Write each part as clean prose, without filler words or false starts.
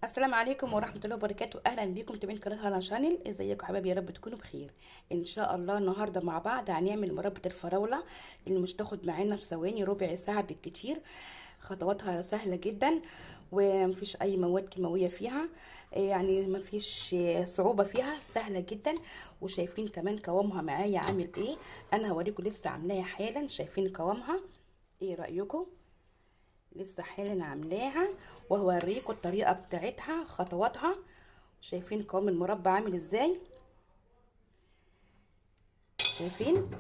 السلام عليكم ورحمة الله وبركاته. أهلا بيكم متابعين قناة هلا شانل. ازيكم حبايبي؟ يا رب تكونوا بخير إن شاء الله. النهاردة مع بعض هنعمل مربى الفراولة اللي مش تاخد معانا في ثواني، ربع ساعة بالكتير. خطواتها سهلة جدا ومفيش أي مواد كيماوية فيها، يعني مفيش صعوبة فيها، سهلة جدا. وشايفين كمان قوامها معايا عامل ايه. أنا هوريكم لسه عاملاها حالا. شايفين قوامها؟ ايه رأيكم؟ لسه حالا عاملاها وهوريكم الطريقه بتاعتها خطواتها. شايفين قوام المربى عامل ازاي؟ شايفين؟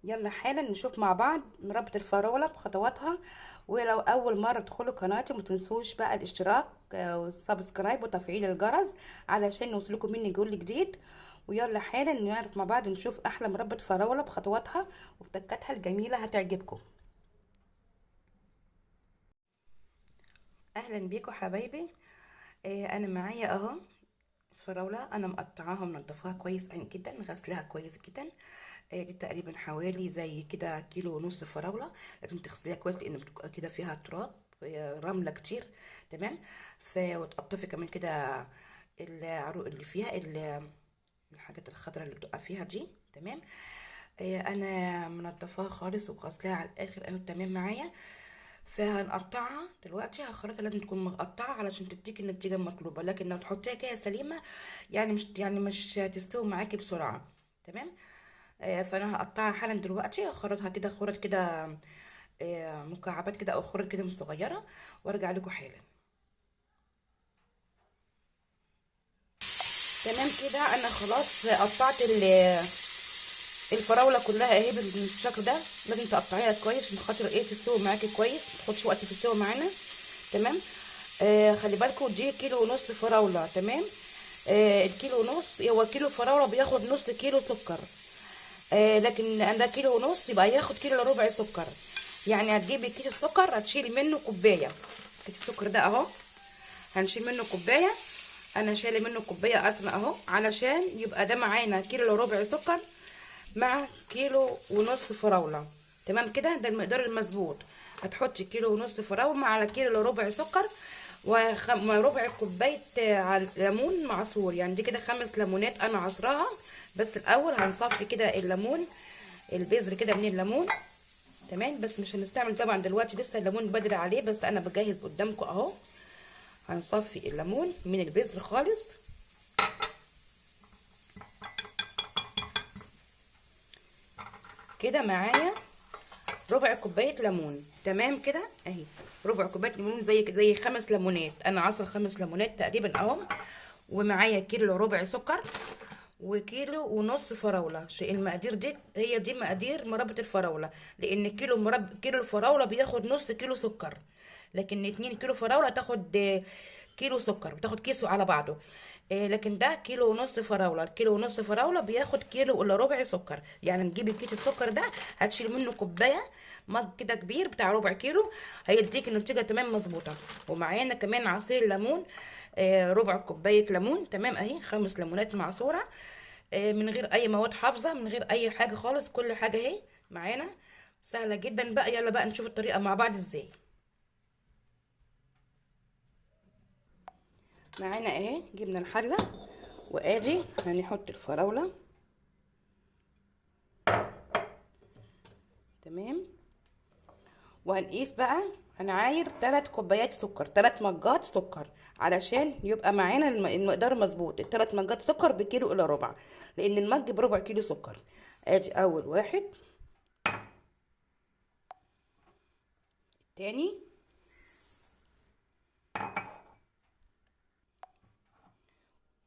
يلا حالا نشوف مع بعض مربى الفراوله بخطواتها. ولو اول مره تدخلوا قناتي ما تنسوش بقى الاشتراك والسبسكرايب وتفعيل الجرس علشان يوصلكم مني كل جديد. ويلا حالا نعرف مع بعض نشوف احلى مربى فراوله بخطواتها وبتكاتها الجميله هتعجبكم. اهلا بيكم حبايبي. انا معايا اهو فراولة، انا مقطعاها ومنضفاها كويس جدا، غسلها كويس جدا. دي تقريبا حوالي زي كده كيلو ونص فراولة. لازم تغسليها كويس لان بتبقى كده فيها تراب، رملة كتير. تمام. وتقطفي كمان كده العروق اللي فيها الحاجات الخضراء اللي بتبقى فيها دي. تمام. انا منضفاها خالص وغسلاها على الاخر اهو. تمام معايا. فهنقطعها دلوقتي. هخرطها لازم تكون مقطعه علشان تديكي النتيجه المطلوبه، لكن لو تحطيها كده سليمه يعني مش هتستوي معاكي بسرعه. تمام. فانا هقطعها حالا دلوقتي، اخرطها كده خرط كده، مكعبات كده او خرط كده صغيره، وارجع لكم حالا. تمام كده انا خلاص قطعت الفراوله كلها اهي بالشكل ده. لازم تقطعيها كويس عشان خاطر ايه تستوي معاكي كويس، ما تاخدش وقت في السوا معانا. تمام. خلي بالكم دي كيلو ونص فراوله. تمام. الكيلو ونص هو كيلو فراوله بياخد نص كيلو سكر. لكن انا كيلو ونص يبقى ياخد كيلو الا ربع سكر. يعني هتجيبي كيس السكر هتشيلي منه كوبايه. كيس السكر ده اهو هنشيل منه كوبايه. انا شايله منه كوبايه ازرق اهو علشان يبقى ده معانا كيلو الا ربع سكر مع كيلو ونص فراوله. تمام كده، ده المقدار المظبوط. هتحطي كيلو ونص فراوله على كيلو الا ربع سكر وربع كوبايه ليمون معصور. يعني دي كده 5 ليمونات انا عصراها. بس الاول هنصفي كده الليمون، البذر كده من الليمون. تمام. بس مش هنستعمل طبعا دلوقتي، لسه الليمون بدري عليه، بس انا بجهز قدامكم اهو. هنصفي الليمون من البذر خالص كده. معايا ربع كوبايه ليمون. تمام كده اهي، ربع كوبايه ليمون زي 5 ليمونات. انا عصر 5 ليمونات تقريبا اهو. ومعايا كيلو ربع سكر وكيلو ونص فراوله. المقادير دي هي دي مقادير مربى الفراوله، لان كيلو الفراوله بياخد نص كيلو سكر، لكن 2 كيلو فراوله تاخد كيلو سكر، بتاخد كيسو على بعضه. لكن ده كيلو ونص فراوله. الكيلو ونص فراوله بياخد كيلو الا ربع سكر. يعني نجيب كيس السكر ده هتشيل منه كوبايه، مج كده كبير بتاع ربع كيلو، هيديك النتيجه تمام مظبوطه. ومعانا كمان عصير الليمون، ربع كوبايه ليمون. تمام اهي 5 ليمونات معصوره، من غير اي مواد حافظه، من غير اي حاجه خالص، كل حاجه اهي معانا سهله جدا. بقى يلا بقى نشوف الطريقه مع بعض ازاي. معانا اهي جبنا الحله، وادي هنحط الفراوله. تمام. وهنقيس بقى، هنعاير 3 كوبايات سكر، 3 مجات سكر، علشان يبقى معانا المقدار مظبوط. ال3 مجات سكر بكيلو الا ربع، لان المج بربع كيلو سكر. ادي اول واحد، تاني،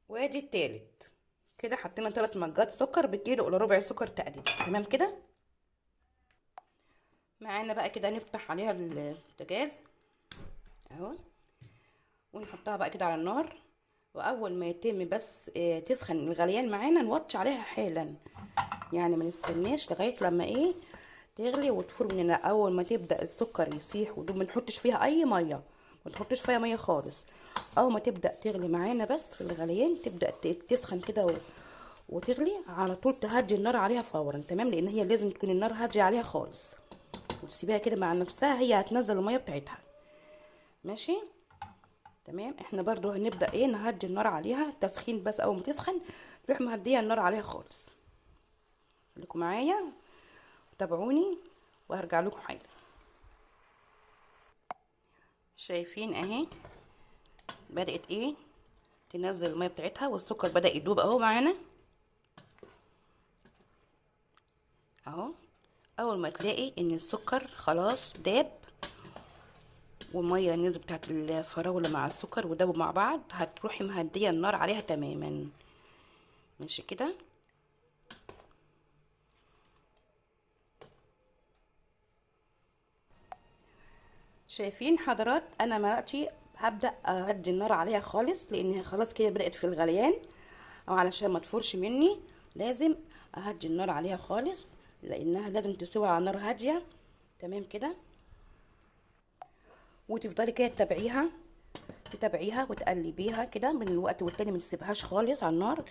وادي التالت. كده حطينا 3 مجات سكر بكيلو الا ربع سكر تقريبا. تمام كده. معانا بقى كده نفتح عليها البوتاجاز اهو، ونحطها بقى كده على النار. واول ما يتم بس تسخن الغليان معانا نوطي عليها حالا. يعني ما نستناش لغايه لما ايه تغلي وتفور مننا. اول ما تبدا السكر يسيح ودوب ما نحطش فيها اي ميه، ما تحطش فيها ميه خالص. اول ما تبدا تغلي معانا بس في الغليان تبدا تسخن كده وتغلي على طول، تهدي النار عليها فورا. تمام. لان هي لازم تكون النار هاديه عليها خالص، وتسيبيها كده مع نفسها، هي هتنزل الميه بتاعتها. ماشي. تمام. احنا برضو هنبدا ايه نهدي النار عليها تسخين، بس اول ما تسخن نروح مهديه النار عليها خالص. خليكم معايا تابعوني وهرجع لكم حالا. شايفين اهي بدات ايه تنزل الميه بتاعتها، والسكر بدا يدوب اهو معانا اهو. اول ما تلاقي ان السكر خلاص داب والميه نزل بتاعت الفراوله مع السكر ودابوا مع بعض، هتروحي مهديه النار عليها تماما. ماشي كده. شايفين حضرات انا دلوقتي هبدا اهدي النار عليها خالص، لان خلاص كده بدات في الغليان، او علشان ما تفورش مني لازم اهدي النار عليها خالص، لانها لازم تسوي على نار هاديه. تمام كده. وتفضلي كده تتابعيها وتقلبيها كده من الوقت والتاني، ما تسيبهاش خالص على النار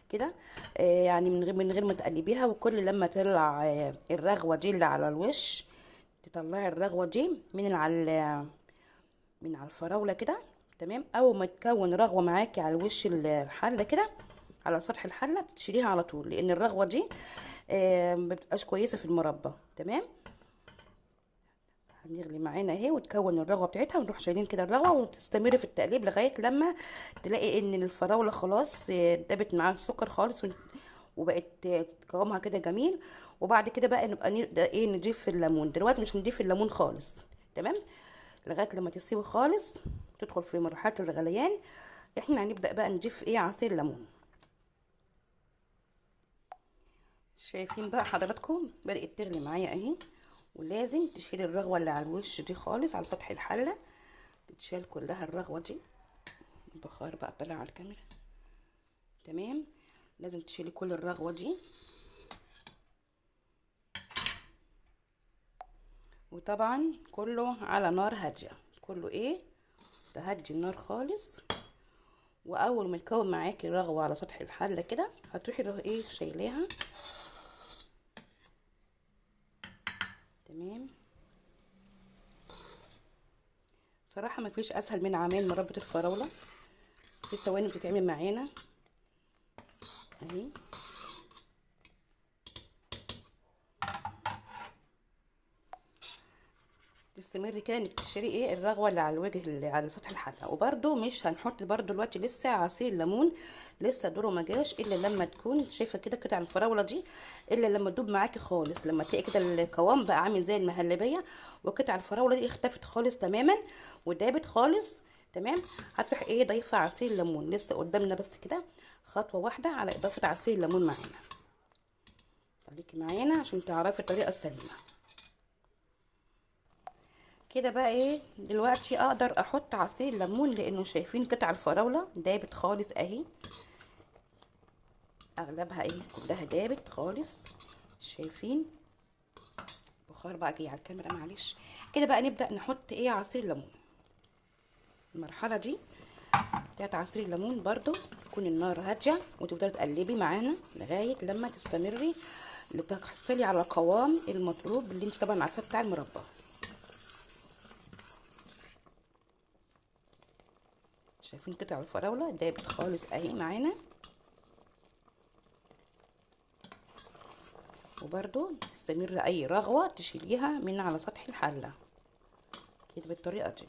كده. يعني من غير ما تقلبيها، وكل لما تطلع الرغوه دي اللي على الوش، تطلعي الرغوه دي من على الفراوله كده. تمام. اول ما تكون رغوه معاكي على وش الحله كده، على سطح الحله، تشيليها على طول، لان الرغوه دي ما بتبقاش كويسه في المربى. تمام. هنغلي معانا اهي وتكون الرغوه بتاعتها، ونروح شايلين كده الرغوه، وتستمري في التقليب لغايه لما تلاقي ان الفراوله خلاص دابت مع السكر خالص، وبقت قوامها كده جميل. وبعد كده بقى نبقى نبدا ايه نضيف الليمون. دلوقتي مش هنضيف الليمون خالص. تمام. لغايه لما تستوي خالص تدخل في مرحله الغليان، احنا هنبدا بقى نضيف ايه عصير ليمون. شايفين بقى حضراتكم بدات تغلي معايا اهي، ولازم تشيل الرغوه اللي على الوش دي خالص على سطح الحله، تتشال كلها الرغوه دي. البخار بقى طلع على الكاميرا. تمام. لازم تشيلي كل الرغوه دي، وطبعا كله على نار هاديه، كله ايه تهدي النار خالص. واول ما يكون معاكي الرغوه على سطح الحله كده، هتروحي ايه شايلاها. تمام. صراحه ما فيش اسهل من عمل مربى الفراوله، في ثواني بتتعمل معانا اهي. تستمري كده انك تشتري ايه الرغوه اللي على الوجه اللي على سطح الحله. وبرده مش هنحط برده دلوقتي لسه عصير الليمون، لسه دوره ما جاش، الا لما تكون شايفه كده قطع الفراوله دي، الا لما تدوب معاكي خالص، لما تلاقي كده القوام بقى عامل زي المهلبيه، وقطع الفراوله دي اختفت خالص تماما ودابت خالص. تمام. هتروح ايه ضيفه عصير ليمون. لسه قدامنا بس كده خطوه واحده على اضافه عصير الليمون معانا. خليكي معانا عشان تعرفي الطريقه السليمه. كده بقى ايه دلوقتي اقدر احط عصير ليمون، لانه شايفين قطع الفراوله دابت خالص اهي، اغلبها ايه كلها دابت خالص. شايفين بخار بقى جاي على الكاميرا معلش. كده بقى نبدا نحط ايه عصير ليمون. المرحله دي بتاعت عصير الليمون برضو تكون النار هاديه، وتفضلي تقلبي معانا لغايه لما تستمري لتحصلي على القوام المطلوب اللي انت طبعا عارفاه بتاع المربى. شايفين قطع الفراوله دابت خالص اهي معانا. وبرده تستمر اي رغوه تشيليها من على سطح الحله كده بالطريقه دي.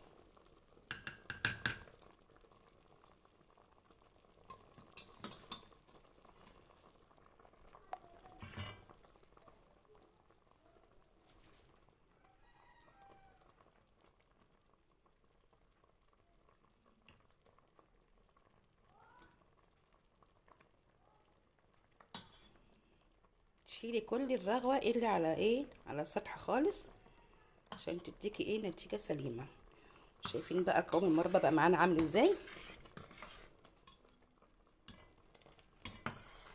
تشيلي كل الرغوه اللي على ايه على السطح خالص، عشان تديكي ايه نتيجه سليمه. شايفين بقى قوام المربى بقى معانا عامل ازاي.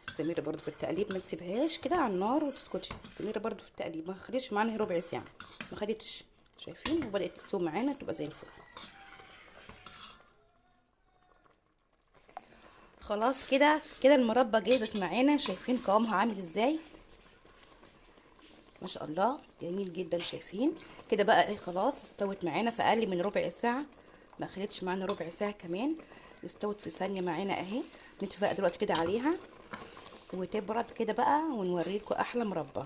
استمري برضو في التقليب، ما تسيبهاش كده على النار وتسكتي. استمري برضو في التقليب، ما خدتش معانا ربع ساعه، ما خدتش. شايفين وبدات تستوي معانا تبقى زي الفل. خلاص كده كده المربى جاهزت معانا. شايفين قوامها عامل ازاي ما شاء الله، جميل جدا. شايفين كده بقى ايه خلاص استوت معانا في اقل من ربع ساعه. ما خدتش معانا ربع ساعه كمان، استوت في ثانيه معانا اهي. نتفق دلوقتي كده عليها وتبرد كده بقى ونوريكم احلى مربى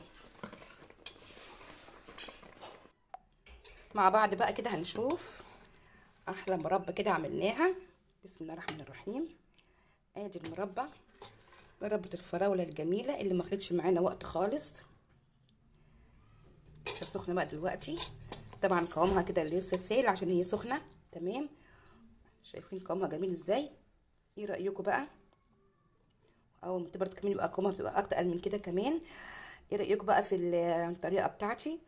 مع بعض بقى كده. هنشوف احلى مربى كده عملناها. بسم الله الرحمن الرحيم. ادي المربى، مربى الفراوله الجميله اللي ما خدتش معانا وقت خالص. لسه سخنه بقى دلوقتي، طبعا قوامها كده لسه سائل عشان هي سخنه. تمام، شايفين قوامها جميل ازاي؟ ايه رايكم بقى؟ اول ما تبرد كمان يبقى قوامها بتبقى اتقل من كده كمان. ايه رايكم بقى في الطريقه بتاعتي؟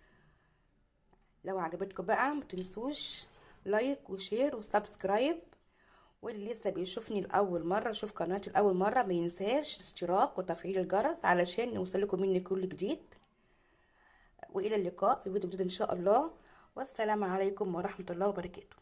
لو عجبتكم بقى ما تنسوش لايك وشير وسبسكرايب، واللي لسه بيشوفني لاول مره، يشوف قناتي لاول مره، ما ينساش اشتراك وتفعيل الجرس علشان يوصلكم مني كل جديد. والى اللقاء في فيديو جديد ان شاء الله، والسلام عليكم ورحمه الله وبركاته.